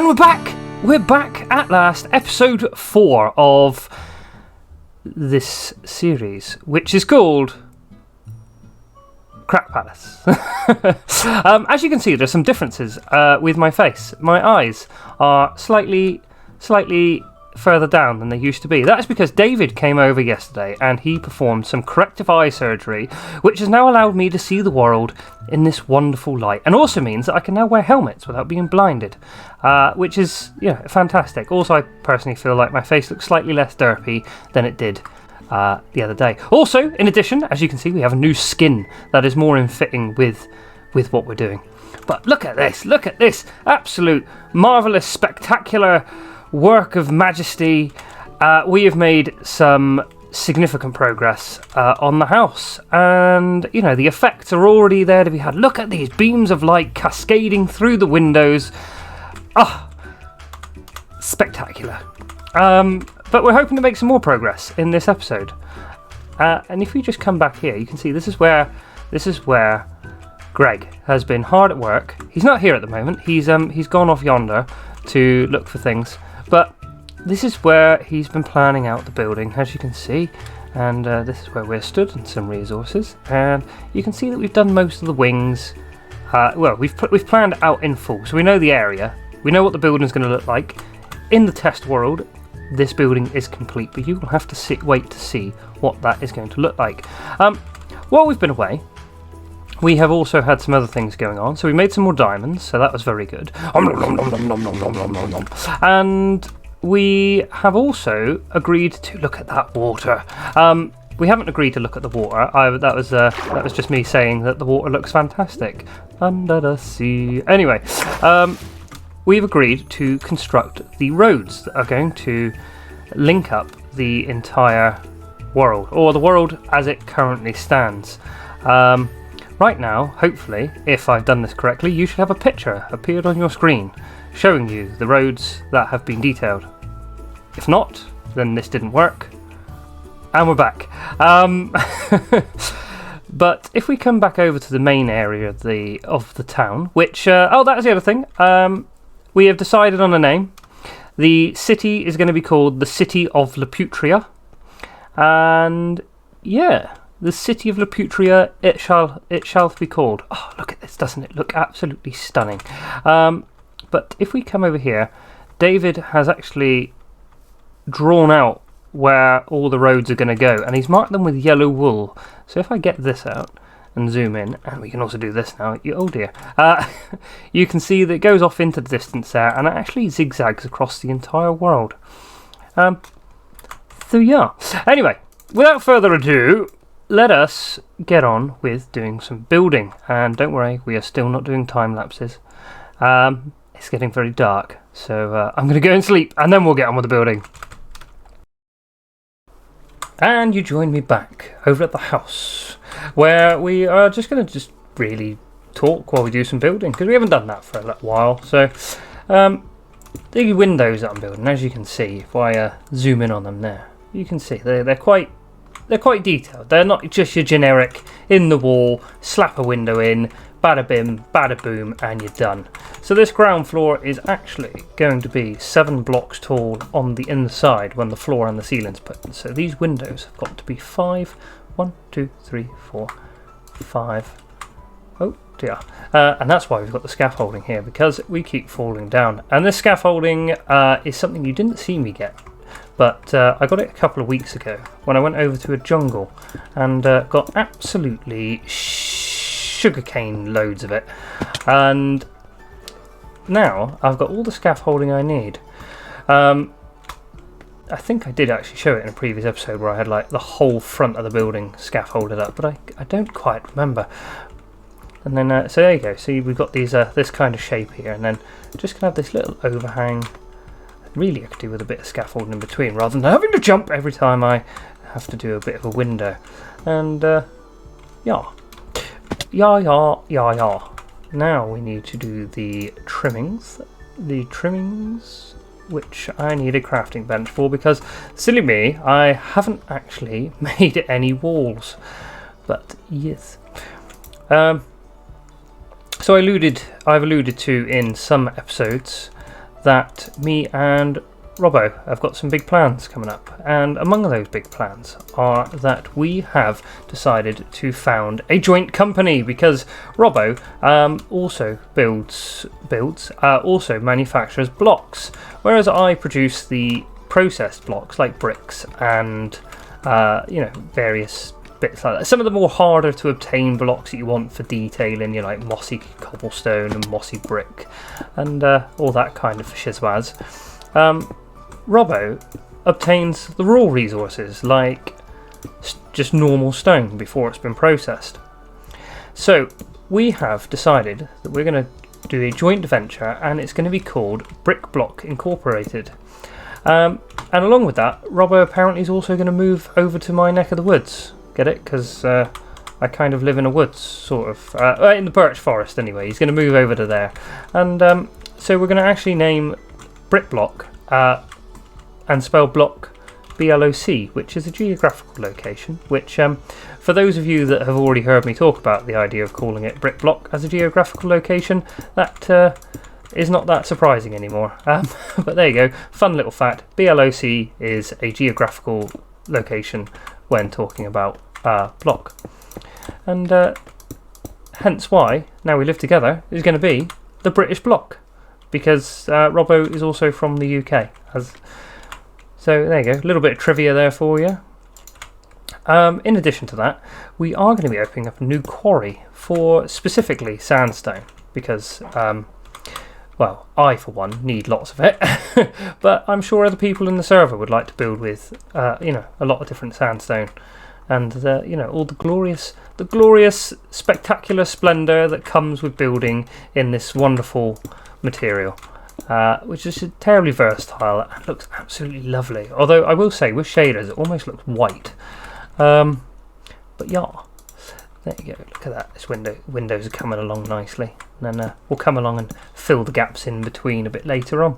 And we're back! We're back at last, episode 4 of this series, which is called Crack Palace. As you can see, there's some differences with my face. My eyes are slightly further down than they used to be. That is because David came over yesterday and he performed some corrective eye surgery, which has now allowed me to see the world in this wonderful light, and also means that I can now wear helmets without being blinded, which is fantastic. Also, I personally feel like my face looks slightly less derpy than it did the other day. Also, in addition, as you can see, we have a new skin that is more in fitting with what we're doing. But look at this absolute marvellous, spectacular work of majesty. We have made some significant progress on the house, and the effects are already there to be had. Look at these beams of light cascading through the windows. Spectacular. But we're hoping to make some more progress in this episode, and if we just come back here, you can see this is where Greg has been hard at work. He's not here at the moment. He's gone off yonder to look for things. But this is where he's been planning out the building, as you can see, and this is where we're stood, and some resources. And you can see that we've done most of the wings. We've planned out in full, so we know the area. We know what the building is going to look like. In the test world, this building is complete, but you will have to wait to see what that is going to look like. While we've been away, we have also had some other things going on. So we made some more diamonds, so that was very good. And we have also agreed to look at that water. We haven't agreed to look at the water. That was just me saying that the water looks fantastic under the sea. Anyway, we've agreed to construct the roads that are going to link up the entire world, or the world as it currently stands. Right now, hopefully, if I've done this correctly, you should have a picture appeared on your screen showing you the roads that have been detailed. If not, then this didn't work. And we're back. But if we come back over to the main area of the town, which... that was the other thing. We have decided on a name. The city is going to be called the City of Laputria. And, yeah... The City of Laputria, it shall be called. Oh, look at this, doesn't it look absolutely stunning? But if we come over here, David has actually drawn out where all the roads are going to go, and he's marked them with yellow wool. So if I get this out and zoom in, and we can also do this now, oh dear, you can see that it goes off into the distance there, and it actually zigzags across the entire world. So yeah, anyway, without further ado, let us get on with doing some building. And don't worry, we are still not doing time lapses. It's getting very dark, so I'm going to go and sleep, and then we'll get on with the building. And you join me back over at the house, where we are just going to really talk while we do some building, because we haven't done that for a little while. So the windows that I'm building, as you can see, if I zoom in on them there, you can see they're quite detailed. They're not just your generic in the wall, slap a window in, bada bim, bada boom, and you're done. So this ground floor is actually going to be 7 blocks tall on the inside when the floor and the ceiling's put in. So these windows have got to be 5. 1, 2, 3, 4, 5. Oh dear. And that's why we've got the scaffolding here, because we keep falling down. And this scaffolding is something you didn't see me get. But I got it a couple of weeks ago when I went over to a jungle and got absolutely sugarcane loads of it. And now I've got all the scaffolding I need. I think I did actually show it in a previous episode where I had like the whole front of the building scaffolded up, but I don't quite remember. And then so there you go. See, we've got these this kind of shape here, and then just gonna have this little overhang. Really, I could do with a bit of scaffolding in between, rather than having to jump every time I have to do a bit of a window. And yeah. Now we need to do the trimmings. Which I need a crafting bench for, because silly me, I haven't actually made any walls. But yes. So I've alluded to in some episodes that me and Robbo have got some big plans coming up, and among those big plans are that we have decided to found a joint company, because Robbo also manufactures blocks, whereas I produce the processed blocks like bricks and various bits like that. Some of the more harder to obtain blocks that you want for detailing, like mossy cobblestone and mossy brick and all that kind of shizwaz. Robbo obtains the raw resources like just normal stone before it's been processed. So we have decided that we're going to do a joint venture, and it's going to be called Brit Bloc Incorporated. And along with that, Robbo apparently is also going to move over to my neck of the woods. Get it? Because I kind of live in a woods, sort of. In the birch forest anyway. He's going to move over to there. And so we're going to actually name Brit Bloc and spell block BLOC, which is a geographical location, which for those of you that have already heard me talk about the idea of calling it Brit Bloc as a geographical location, that is not that surprising anymore. But there you go, fun little fact, BLOC is a geographical location when talking about block. And hence why, now we live together, is going to be the British Bloc, because Robbo is also from the UK. So there you go, a little bit of trivia there for you. In addition to that, we are going to be opening up a new quarry for specifically sandstone, because, well, I for one need lots of it, but I'm sure other people in the server would like to build with, a lot of different sandstone, and all the glorious, spectacular splendour that comes with building in this wonderful material. Which is terribly versatile and looks absolutely lovely. Although I will say, with shaders, it almost looks white. But yeah, there you go. Look at that. This windows are coming along nicely. And then we'll come along and fill the gaps in between a bit later on.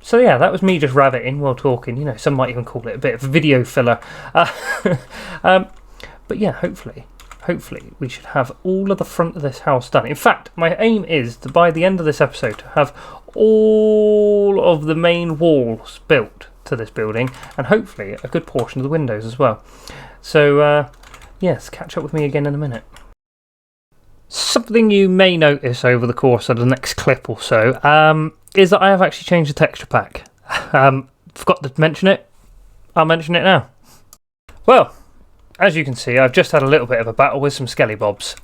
So yeah, that was me just rabbiting while talking. Some might even call it a bit of a video filler. But yeah, hopefully we should have all of the front of this house done. In fact, my aim is to, by the end of this episode, to have all of the main walls built to this building, and hopefully a good portion of the windows as well. So yes, catch up with me again in a minute. Something you may notice over the course of the next clip or so is that I have actually changed the texture pack. Forgot to mention it. I'll mention it now. Well, as you can see, I've just had a little bit of a battle with some skellybobs,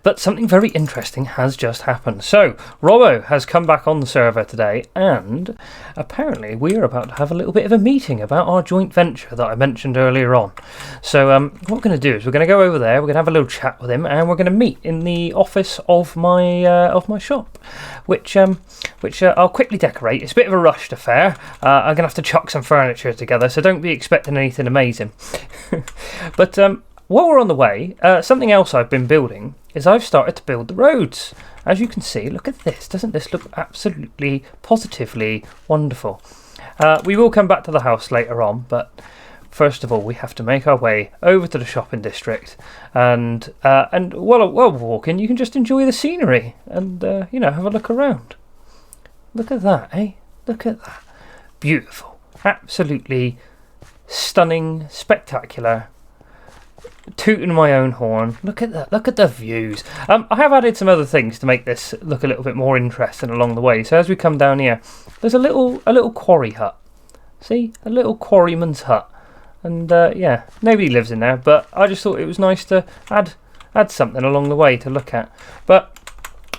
but something very interesting has just happened. So, Robbo has come back on the server today, and apparently we are about to have a little bit of a meeting about our joint venture that I mentioned earlier on. So, what we're going to do is we're going to go over there, we're going to have a little chat with him, and we're going to meet in the office of my shop, which I'll quickly decorate. It's a bit of a rushed affair. I'm going to have to chuck some furniture together, so don't be expecting anything amazing. But while we're on the way, something else I've been building is I've started to build the roads. As you can see, look at this. Doesn't this look absolutely, positively wonderful? We will come back to the house later on, but first of all, we have to make our way over to the shopping district. And while we're walking, you can just enjoy the scenery and, have a look around. Look at that, eh? Look at that. Beautiful. Absolutely stunning, spectacular. Tooting my own horn. Look at that. Look at the views. I have added some other things to make this look a little bit more interesting along the way. So as we come down here, there's a little quarry hut. See, a little quarryman's hut. And yeah, nobody lives in there. But I just thought it was nice to add something along the way to look at. But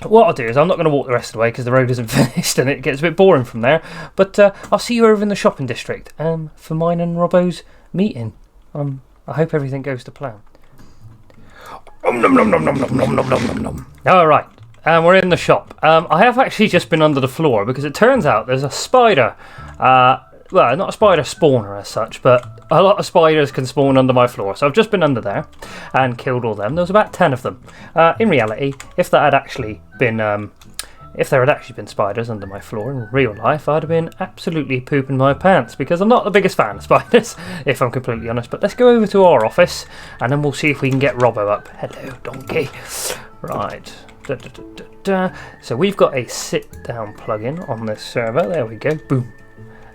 what I'll do is I'm not going to walk the rest of the way because the road isn't finished and it gets a bit boring from there. But I'll see you over in the shopping district for mine and Robbo's meeting. I hope everything goes to plan. Alright, and we're in the shop. I have actually just been under the floor because it turns out there's a spider. Well, not a spider spawner as such, but a lot of spiders can spawn under my floor. So I've just been under there and killed all them. There was about 10 of them. In reality, if there had actually been spiders under my floor in real life, I'd have been absolutely pooping my pants because I'm not the biggest fan of spiders, if I'm completely honest. But let's go over to our office and then we'll see if we can get Robbo up. Hello, donkey. Right. So we've got a sit-down plugin on this server. There we go. Boom.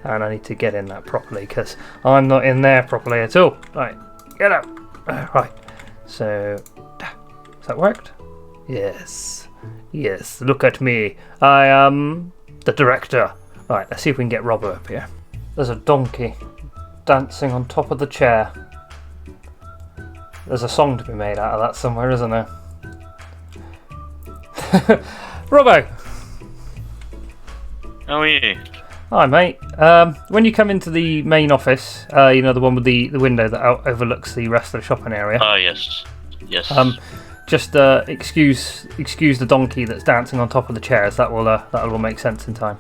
And I need to get in that properly because I'm not in there properly at all. Right, get out. Right. So, has that worked? Yes. Yes, look at me. I am the director. Right, let's see if we can get Robbo up here. There's a donkey dancing on top of the chair. There's a song to be made out of that somewhere, isn't there? Robbo! How are you? Hi, mate. When you come into the main office, you know, the one with the window that overlooks the rest of the shopping area. Oh, yes. Yes. Just excuse the donkey that's dancing on top of the chairs. That'll all make sense in time.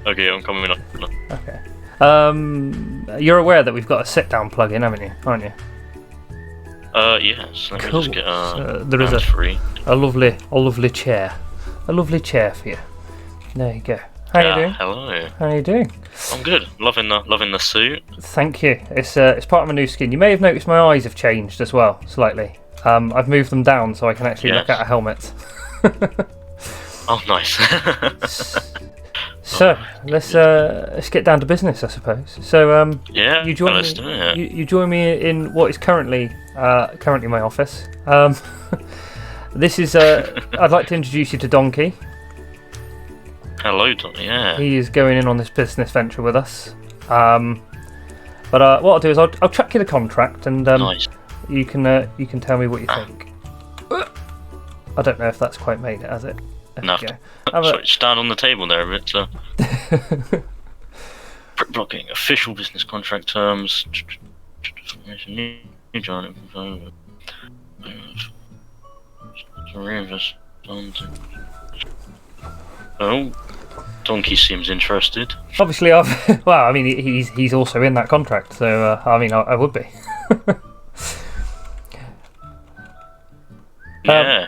Okay, I'm coming up. Okay. You're aware that we've got a sit-down plug-in, haven't you? Aren't you? Yes. Let me Cool. just get There is free. a lovely chair, for you. There you go. How you doing? Hello. How you doing? I'm good. Loving the suit. Thank you. It's part of my new skin. You may have noticed my eyes have changed as well, slightly. I've moved them down so I can actually look at a helmet. Oh, nice. So let's get down to business, I suppose. So Yeah. you join let's me. do it. You join me in what is currently my office. This is I'd like to introduce you to Donkey. Hello, Donny. Yeah. He is going in on this business venture with us. But what I'll do is I'll chuck you the contract and Nice. you can tell me what you think. I don't know if that's quite made it, has it? There No. we go. Sorry, stand on the table there a bit. So. Brit Bloc INC official business contract terms. New giant. Oh, Donkey seems interested. Obviously, well, I mean, he's also in that contract, so I mean, I would be. Yeah.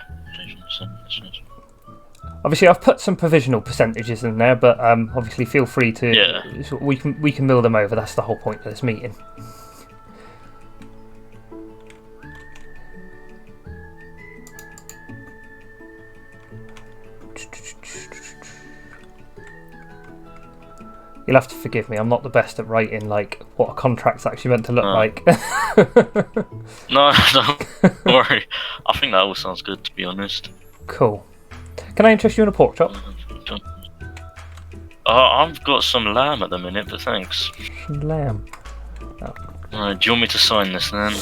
Obviously, I've put some provisional percentages in there, but obviously, feel free to. Yeah. We can mill them over. That's the whole point of this meeting. You'll have to forgive me. I'm not the best at writing like what a contract's actually meant to look like. No, don't worry. I think that all sounds good, to be honest. Cool. Can I interest you in a pork chop? I've got some lamb at the minute, but thanks. Lamb. Do you want me to sign this then?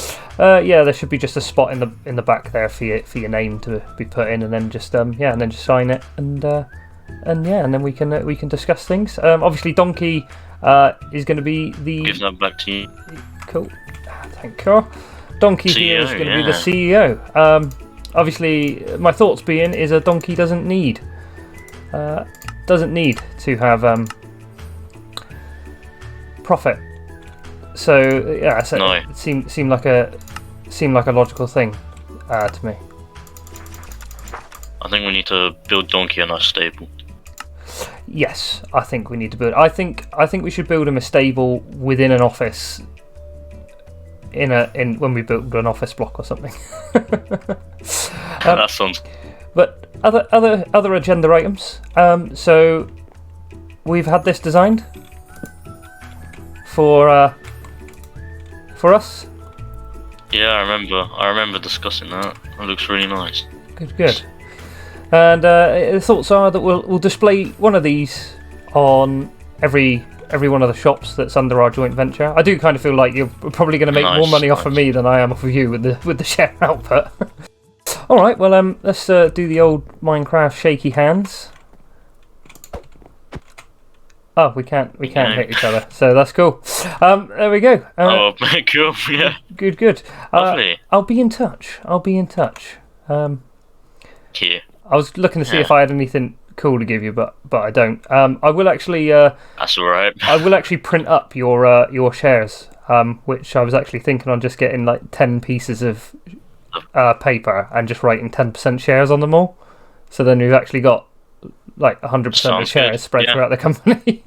Yeah, there should be just a spot in the back there for your name to be put in, and then just sign it, and then we can discuss things. Obviously, Donkey is going to be the. Give that back to you. Cool. Thank you. Donkey here is going to be the CEO. Obviously, my thoughts being is a donkey doesn't need to have profit. So yeah, it seemed like a logical thing to me. I think we need to build Donkey a nice stable. Yes, I think we need to build. I think we should build him a stable within an office. In when we build an office block or something. That sounds. But other agenda items. So we've had this designed for us. Yeah, I remember discussing that. It looks really nice. Good. And the thoughts are that we'll display one of these on every one of the shops that's under our joint venture. I do kind of feel like you're probably going to make more money off of me than I am off of you with the share output. All right, well let's do the old Minecraft shaky hands. Oh, we can't hit each other, so that's cool. There we go. Cool. Yeah. Good. Lovely. I'll be in touch. Here. I was looking to see if I had anything cool to give you, but I don't. I will actually. That's all right. I will actually print up your shares, which I was actually thinking on just getting like 10 pieces of paper and just writing 10% shares on them all. So then we've actually got like 100% of shares spread throughout the company.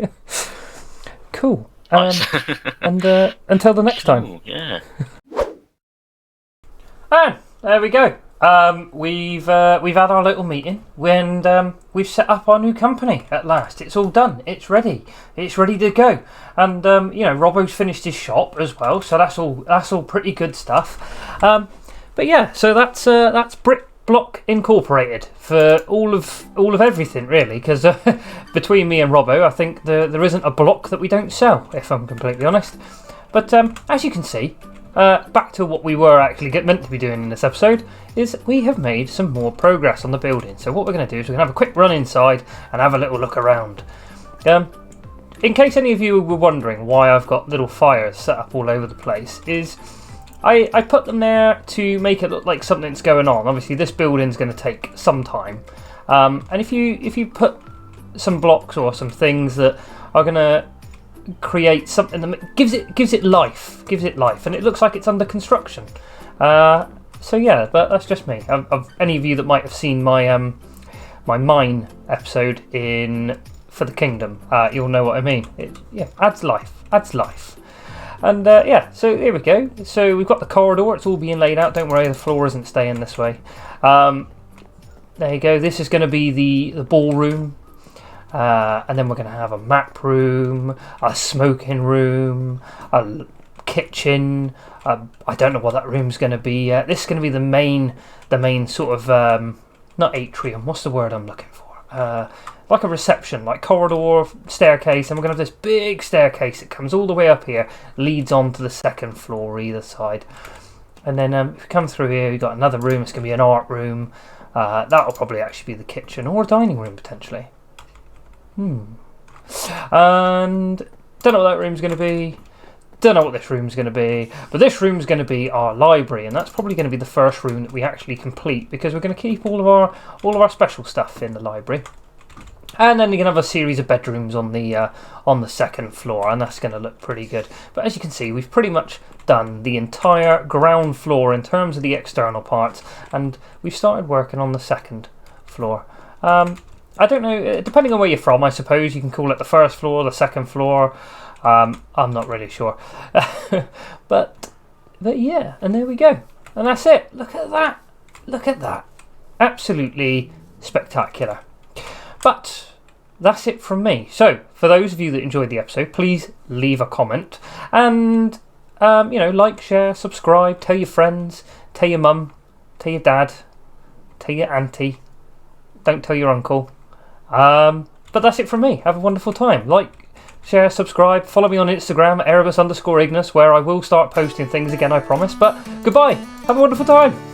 Cool. Nice. And until the next time. Ooh, yeah. And there we go. we've had our little meeting and we've set up our new company at last. It's all done. It's ready. It's ready to go. And Robbo's finished his shop as well, so that's all pretty good stuff. But yeah, so that's Brit Bloc Incorporated for all of everything really, because between me and Robbo, I think there isn't a block that we don't sell, if I'm completely honest. But as you can see, back to what we were actually meant to be doing in this episode, is we have made some more progress on the building. So what we're going to do is we're going to have a quick run inside and have a little look around. In case any of you were wondering why I've got little fires set up all over the place, is I put them there to make it look like something's going on. Obviously this building's going to take some time, and if you put some blocks or some things that are going to create something that gives it life, and it looks like it's under construction. So yeah, but that's just me. Any of you that might have seen my my mine episode for the Kingdom, you'll know what I mean. It adds life. And so here we go. So we've got the corridor. It's all being laid out. Don't worry, the floor isn't staying this way. There you go. This is going to be the ballroom. And then we're going to have a map room, a smoking room, a kitchen. I don't know what that room's going to be yet. This is going to be the main sort of not atrium. What's the word I'm looking for? Like a reception, like corridor, staircase, and we're going to have this big staircase that comes all the way up here, leads on to the second floor either side. And then if we come through here, we've got another room. It's going to be an art room. That'll probably actually be the kitchen or a dining room potentially. And don't know what that room's going to be. Don't know what this room's going to be. But this room's going to be our library, and that's probably going to be the first room that we actually complete, because we're going to keep all of our special stuff in the library. And then you're going to have a series of bedrooms on the second floor, and that's going to look pretty good. But as you can see, we've pretty much done the entire ground floor in terms of the external parts, and we've started working on the second floor. I don't know, depending on where you're from, I suppose you can call it the first floor, the second floor. I'm not really sure. but yeah, and there we go. And that's it. Look at that. Look at that. Absolutely spectacular. But that's it from me. So, for those of you that enjoyed the episode, please leave a comment. And, like, share, subscribe, tell your friends, tell your mum, tell your dad, tell your auntie. Don't tell your uncle. But that's it from me. Have a wonderful time. Like, share, subscribe, follow me on Instagram, Erebus_Ignis, where I will start posting things again, I promise. But goodbye. Have a wonderful time.